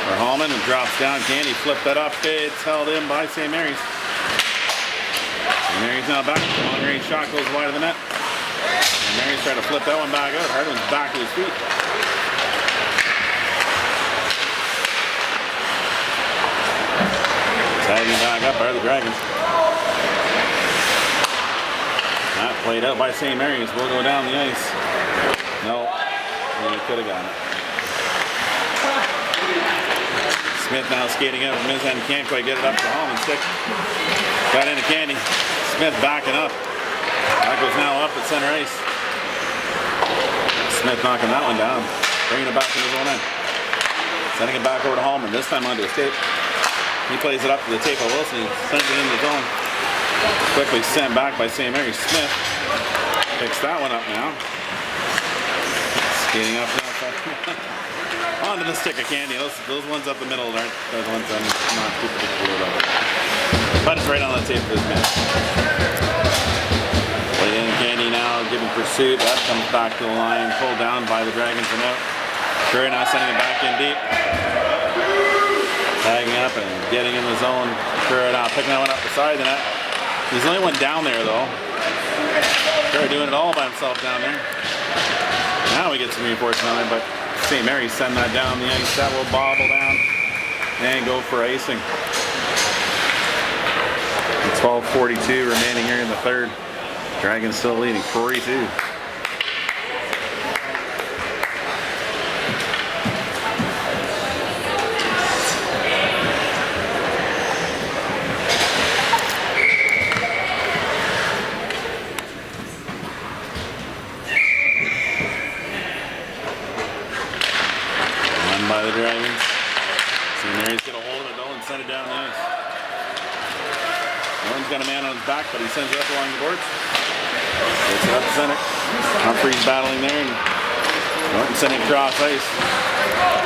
For Hallman and drops down. Candy flipped that up. It's held in by St. Mary's. St. Mary's now back. Long range shot goes wide of the net. St. Mary's trying to flip that one back out. Hardman's back to his feet. Tagging back up are the Dragons. That played out by St. Mary's. Will go down the ice. No, he could have gotten it. Smith now skating out from his end. Can't quite get it up to Hallman's stick. Got into Candy. Smith backing up. That goes now up at center ice. Smith knocking that one down. Bringing it back in his own end. Sending it back over to Hallman. This time onto his tape. He plays it up to the tape of Wilson. He sends it in the zone. Quickly sent back by St. Mary's. Smith picks that one up now. Skating up now. Onto the stick of Candy. Those ones up the middle aren't those ones I'm not too particular about. But it's right on the tape of his man. Play in Candy now, giving pursuit. That comes back to the line. Pulled down by the Dragons and out. Curry now sending it back in deep. Tagging up and getting in the zone. Curry now picking that one up beside the net. He's the only one down there though. Curry doing it all by himself down there. Now we get some reinforcement on there, but St. Mary's send that down the ice. That will bobble down and go for icing. 12:42 remaining here in the third. Dragons still leading 4-2. By the Dragons. St. Mary's get a hold of it though and send it down the ice. Owen's got a man on his back, but he sends it up along the boards. Gets it up to center. Humphreys battling there and Norton sending it across ice.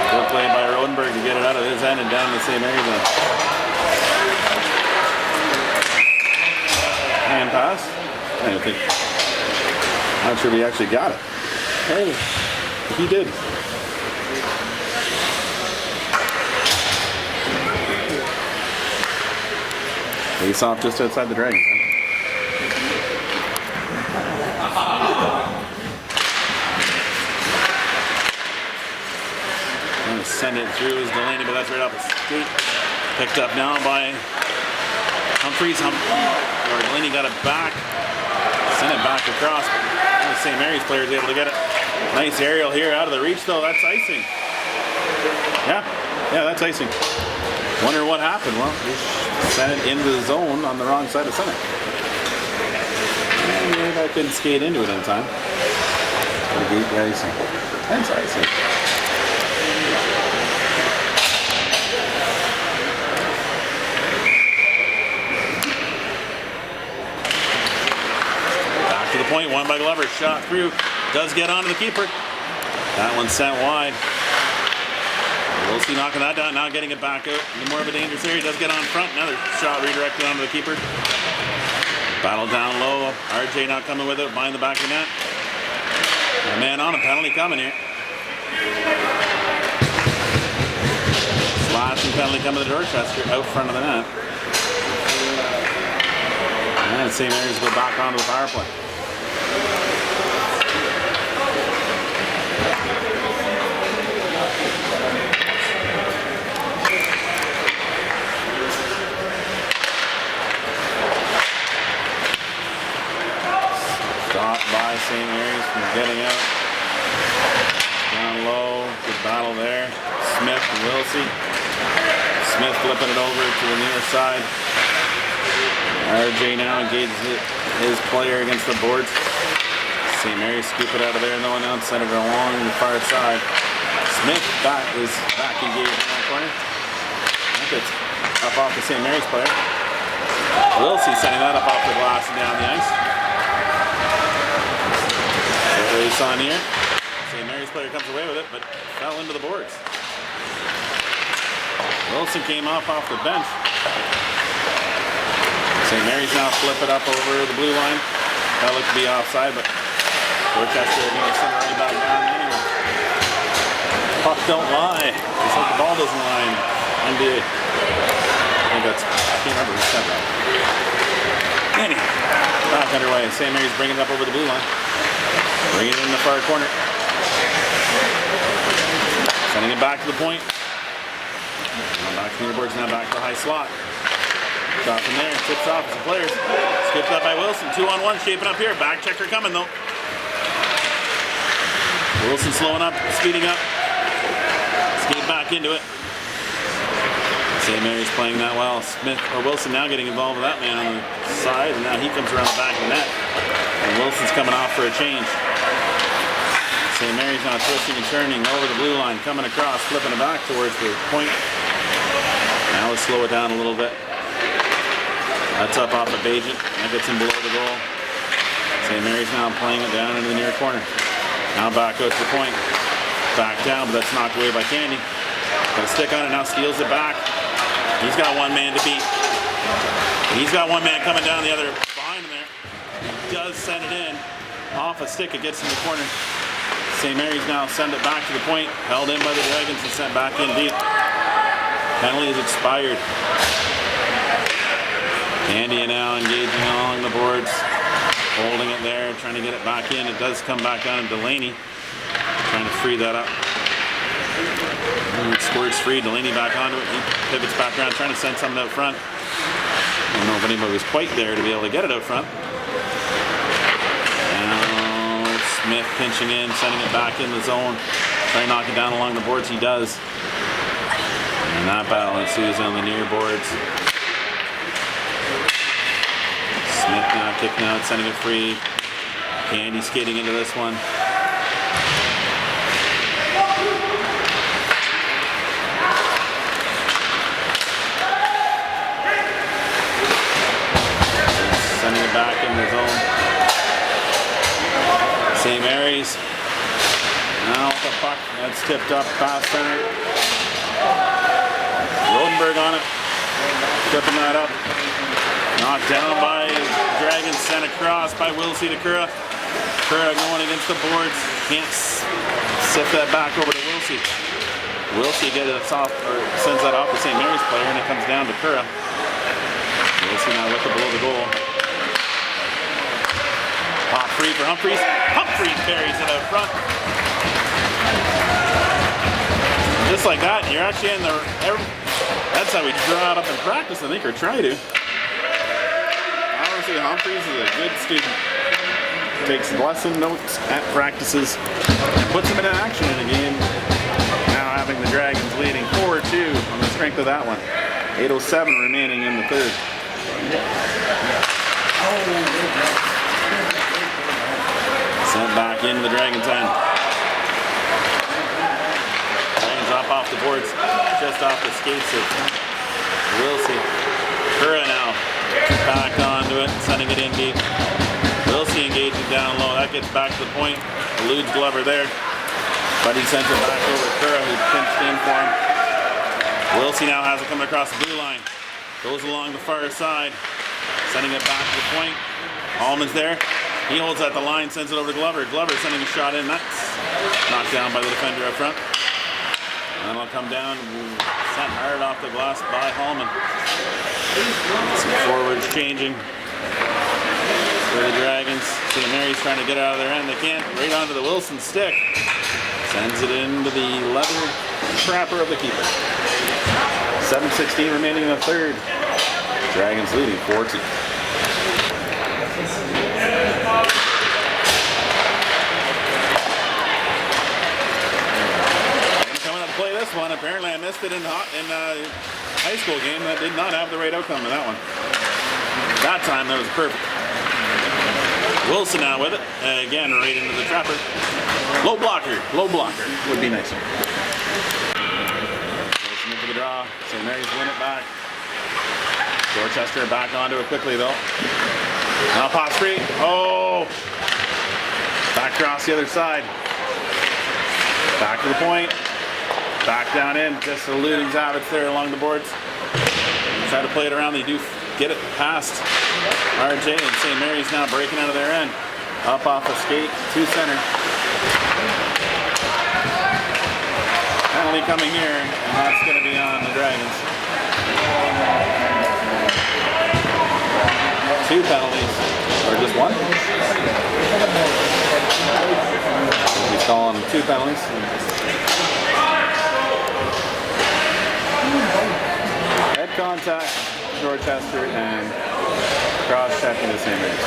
Good play by Rodenberg to get it out of his end and down to St. Mary's end. Hand pass. I don't think. I'm not sure if he actually got it. Hey, he did. Face off just outside the Dragons. Gonna send it through is Delaney, but that's right off the street. Picked up now by Humphreys. Delaney got it back. Sent it back across. The St. Mary's player is able to get it. Nice aerial here out of the reach though. That's icing. Yeah, that's icing. Wonder what happened. Well, they sent it into the zone on the wrong side of center. And maybe I couldn't skate into it in time. Icing. That's icing. Back to the point. One by Glover. Shot through. Does get onto the keeper. That one's sent wide. Wilson knocking that down, now getting it back out. More of a dangerous area, does get on front. Another shot redirected onto the keeper. Battle down low. RJ not coming with it, behind the back of the net. A man on a penalty coming here. Slashing penalty coming to Dorchester, out front of the net. And St. Mary's go back onto the power play. By St. Mary's from getting out. Down low, good battle there. Smith and Wilsey. Smith flipping it over to the near side. RJ now engages his player against the boards. St. Mary's scoop it out of there, no one else, send it along the far side. Smith is back engaged in that corner. That gets up off the St. Mary's player. Wilsey sending that up off the glass and down the ice. Race on here. St. Mary's player comes away with it, but fell into the boards. Wilson came off the bench. St. Mary's now flip it up over the blue line. That looked to be offside, but Dorchester are going to send it right back down anyway. Puck don't lie. Just like the ball doesn't lie in NBA. I can't remember who said that. Anyway, back underway. St. Mary's bringing it up over the blue line. Bringing it in the far corner. Sending it back to the point. Now back to the boards, now back to the high slot. Shot from there, tips off some players. Skipped up by Wilson, 2-on-1 shaping up here. Back checker coming though. Wilson slowing up, speeding up. Skate back into it. St. Mary's playing that well. Wilson now getting involved with that man on the side, and now he comes around the back of the net. And Wilson's coming off for a change. St. Mary's now twisting and turning over the blue line, coming across, flipping it back towards the point. Now let's slow it down a little bit. That's up off of Bajent. That gets him below the goal. St. Mary's now playing it down into the near corner. Now back out to the point. Back down, but that's knocked away by Candy. Got a stick on it, now steals it back. He's got one man to beat. He's got one man coming down the other behind him there. He does send it in. Off a stick, it gets in the corner. St. Mary's now send it back to the point. Held in by the Dragons and sent back in deep. Penalty is expired. Candy now engaging along the boards. Holding it there, trying to get it back in. It does come back down to Delaney. Trying to free that up. Squirts free, Delaney back onto it. He pivots back around, trying to send something out front. I don't know if anybody was quite there to be able to get it out front. Now Smith pinching in, sending it back in the zone. Trying to knock it down along the boards, he does. And that battle ensues on the near boards. Smith now kicking out, sending it free. Candy skating into this one. Sending it back in the zone. St. Mary's. Now with the puck. That's tipped up past center. Rodenberg on it. Tipping that up. Knocked down by Dragons, sent across by Wilsey to Kura. Kura going against the boards. Can't sift that back over to Wilsey. Wilsey gets it off, or sends that off to St. Mary's player, and it comes down to Kura. Wilsey now with it below the goal. Pop free for Humphreys. Humphreys buries it out front. Just like that, you're actually in the. That's how we draw it up in practice, I think, or try to. Honestly, Humphreys is a good student. Takes lesson notes at practices and puts them into action in a game. Now having the Dragons leading 4-2 on the strength of that one. 8:07 remaining in the third. Sent back into the Dragons' end. Dragons off the boards, just off the skates of Wilsey. Kura now back onto it, sending it in deep. Wilsey engaging down low. That gets back to the point. Eludes Glover there. But he sends it back over to Kura, who pinched in for him. Wilsey now has it coming across the blue line. Goes along the far side, sending it back to the point. Allman's there. He holds at the line, sends it over to Glover. Glover sending a shot in. That's knocked down by the defender up front. And it'll come down, sent hard off the glass by Hallman. Some forwards changing for the Dragons. St. Mary's trying to get out of their end. They can't. Right onto the Wilson stick. Sends it into the leather trapper of the keeper. 7:16 remaining in the third. Dragons leading 4-2. Coming up to play this one. Apparently I missed it in high school game. That did not have the right outcome in that one. That time that was perfect. Wilson now with it. Again, right into the trapper. Low blocker would be nicer. Wilson into the draw. St. Mary's win it back. Dorchester back onto it quickly though. Now pass free. Oh! Back across the other side. Back to the point. Back down in. Just eluding Zavitz there along the boards. Try to play it around. They do get it past RJ, and St. Mary's now breaking out of their end. Up off a skate to center. Penalty coming here, and that's going to be on the Dragons. 2 penalties, or just 1? He's calling 2 penalties. Head contact, Dorchester, and cross-checking the St. Mary's.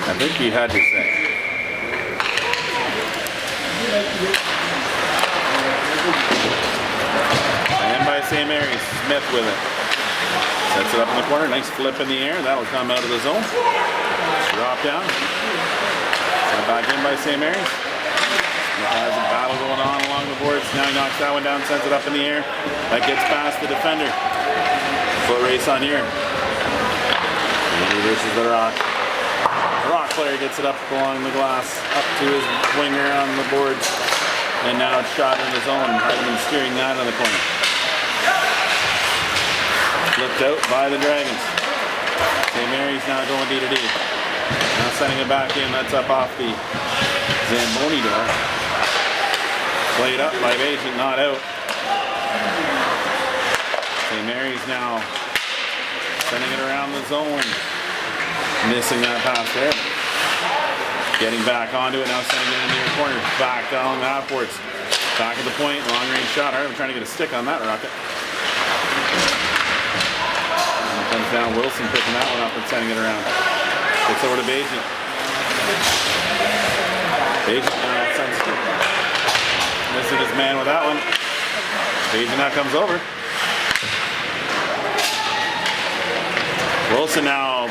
I think you had your say. And by St. Mary's, Smith with it. Sets it up in the corner, nice flip in the air. That'll come out of the zone. Drop down. Sent back in by St. Mary's. Has a battle going on along the boards. Now he knocks that one down, sends it up in the air. That gets past the defender. Foot race on here. And he versus the Rock. The Rock player gets it up along the glass, up to his winger on the boards. And now it's shot in the zone. Hartman steering that in the corner. Flipped out by the Dragons. St. Mary's now going D to D. Now sending it back in. That's up off the Zamboni door. Played up by Agent, not out. St. Mary's now sending it around the zone. Missing that pass there. Getting back onto it, now sending it into your corner. Back down outwards. Back at the point, long range shot. I'm trying to get a stick on that rocket. And it comes down, Wilson picking that one up and sending it around. Gets over to Bagent. Bagent now sends it. Missing his man with that one. Bagent now comes over. Wilson now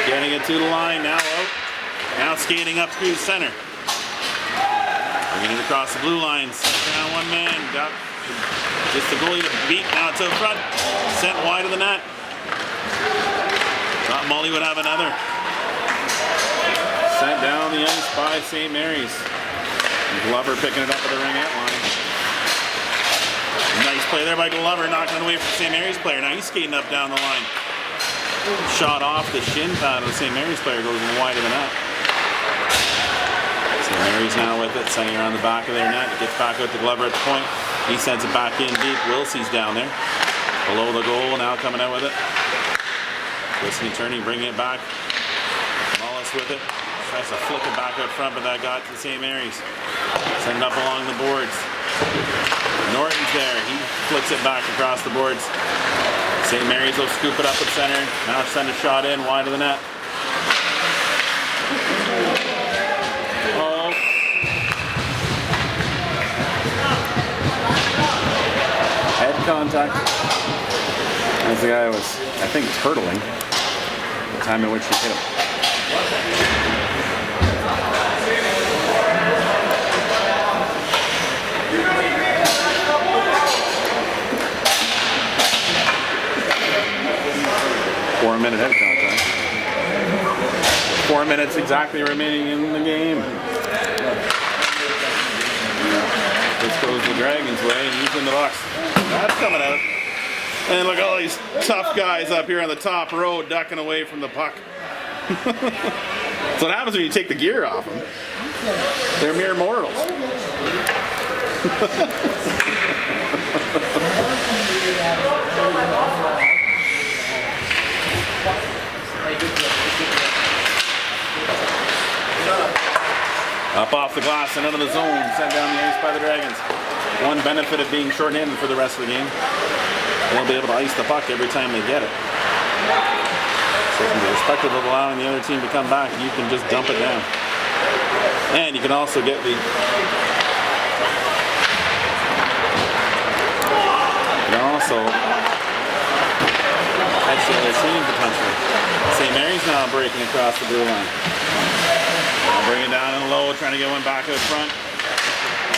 getting it to the line, now out. Now skating up through the center. Bringing it across the blue line. Sent down one man. Got just the goalie to beat. Now it's out front. Sent wide of the net. Thought Mully would have another. Sent down the ice by St. Mary's. Glover picking it up at the ringette line. Nice play there by Glover, knocking it away from St. Mary's player. Now he's skating up down the line. Shot off the shin pad of the St. Mary's player, goes wide of the net. St. Mary's now with it, sending around the back of their net. It gets back out to Glover at the point. He sends it back in deep. Wilsey's down there. Below the goal, now coming out with it. Twisting and turning, bringing it back. Mullis with it. Tries to flip it back up front, but that got to St. Mary's. Send it up along the boards. Norton's there. He flicks it back across the boards. St. Mary's will scoop it up at center. Now send a shot in wide of the net. Oh. Head contact. As the guy was, I think, turtling the time in which he hit him. 4-minute head contact. 4 minutes exactly remaining in the game. This goes the Dragons' way, and he's in the box. That's coming out. And look at all these tough guys up here on the top row ducking away from the puck. That's what happens when you take the gear off them. They're mere mortals. Up off the glass and out of the zone, sent down the ice by the Dragons. One benefit of being short-handed for the rest of the game. They'll be able to ice the puck every time they get it. So irrespective of allowing the other team to come back, you can just dump it down. And you can also get the... You can also catch the other team potentially. St. Mary's now breaking across the blue line. Bring it down and low, trying to get one back out front.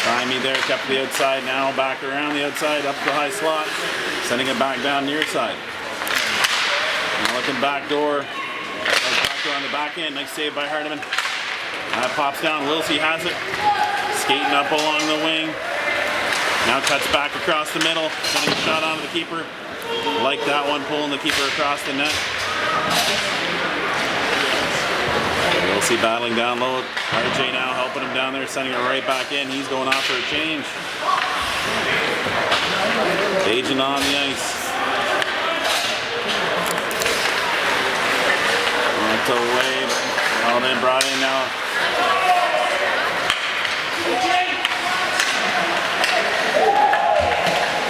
Behind me there, kept to the outside, now back around the outside, up the high slot. Sending it back down near side. Now looking back door. Back door on the back end, nice save by Hardiman. That pops down, Wilsey has it. Skating up along the wing. Now cuts back across the middle, sending a shot onto the keeper. Like that one, pulling the keeper across the net. We'll see battling down low. RJ now helping him down there, sending it right back in. He's going off for a change. Agent on the ice. Knocked away, well then brought in now.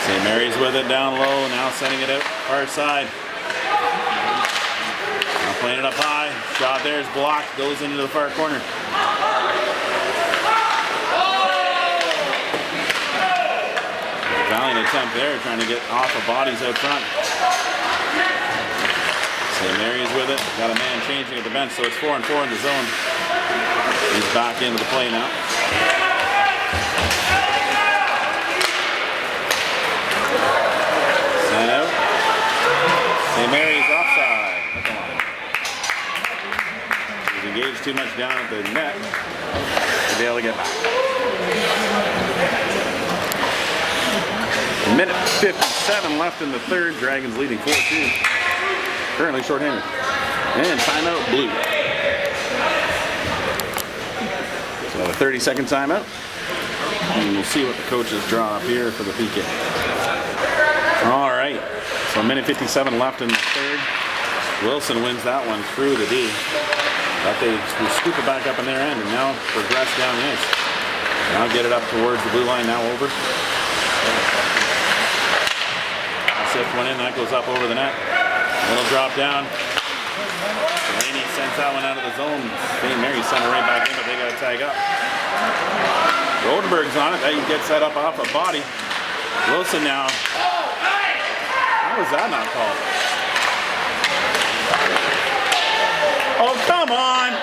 St. Mary's with it down low, now sending it out far side. Now playing it up high. Shot there is blocked, goes into the far corner. Valiant attempt there, trying to get off of bodies out front. St. Mary's with it. Got a man changing at the bench, so it's 4-on-4 in the zone. He's back into the play now. Sent out. St. Mary's offside. He's engaged too much down at the net to be able to get back. Minute 57 left in the third. Dragons leading 4-2. Currently shorthanded. And timeout blue. So a 30-second timeout. And we'll see what the coaches draw up here for the PK. All right. So a minute 57 left in the third. Wilson wins that one through the D. But they will scoop it back up in their end and now progress down the ice. Now get it up towards the blue line, now over. Sift one in, that goes up over the net. It'll drop down. Delaney sends that one out of the zone. St. Mary's sent it right back in, but they got to tag up. Rodenberg's on it. That gets that up off a body. Wilson now. How was that not called? Oh, come on!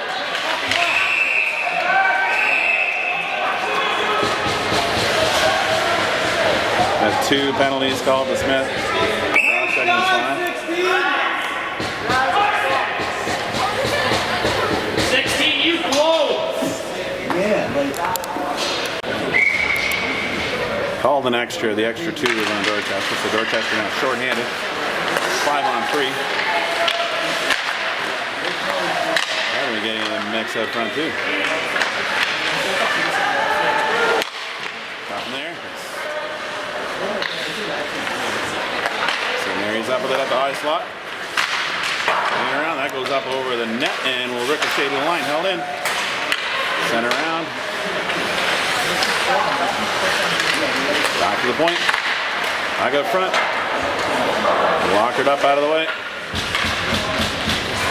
That's 2 penalties called to Smith. Second is fine. 16, you blow! Yeah, like. Called an extra. The extra 2 was on Dorchester. So Dorchester now shorthanded. 5-on-3. We're getting in the mix up front too. From there. St. Mary's up with it at the high slot. Hanging around, that goes up over the net and will ricochet to the line. Held in. Sent around. Back to the point. Back up front. Walkered up out of the way.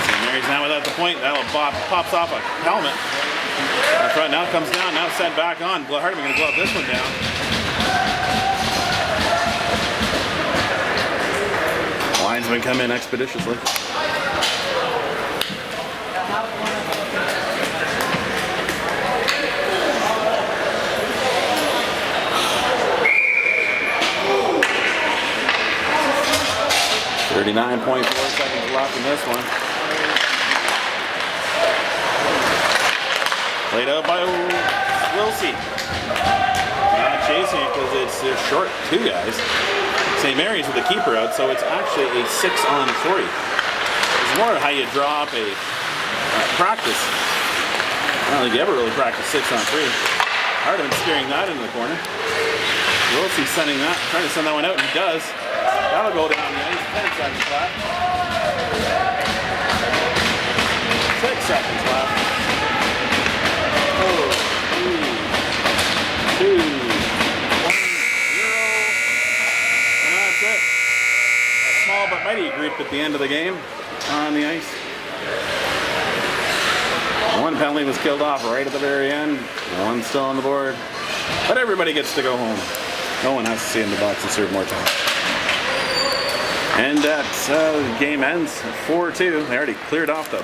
St. Mary's now without the point. That'll pops off a helmet. Up front now comes down. Now sent back on. Hardeman going to glove this one down. Linesman come in expeditiously. .4 seconds left in this one. Played out by Wilsey. Not chasing it because they're short 2 guys. St. Mary's with the keeper out, so it's actually a 6-on-3. It's more how you draw up a practice. I don't think you ever really practice 6-on-3. Hardeman steering that into the corner. Wilsey sending that, trying to send that one out, and he does. That'll go down the ice. 10 seconds left. 6 seconds left. 4, 3, 2, 1, 0. And that's it. A small but mighty group at the end of the game on the ice. One penalty was killed off right at the very end. One still on the board. But everybody gets to go home. No one has to stay in the box and serve more time. And that game ends 4-2. They already cleared off the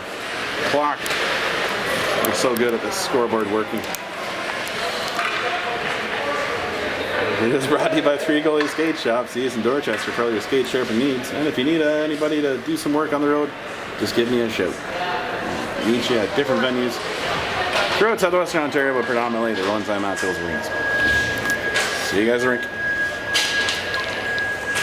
clock. They're so good at the scoreboard working. It is brought to you by 3 Goalie Skate Shops. He is in Dorchester for all your skate sharpen needs. And if you need anybody to do some work on the road, just give me a shout. Meet you at different venues throughout southwestern Ontario, but predominantly the ones I'm at, those arenas. See you guys at the rink.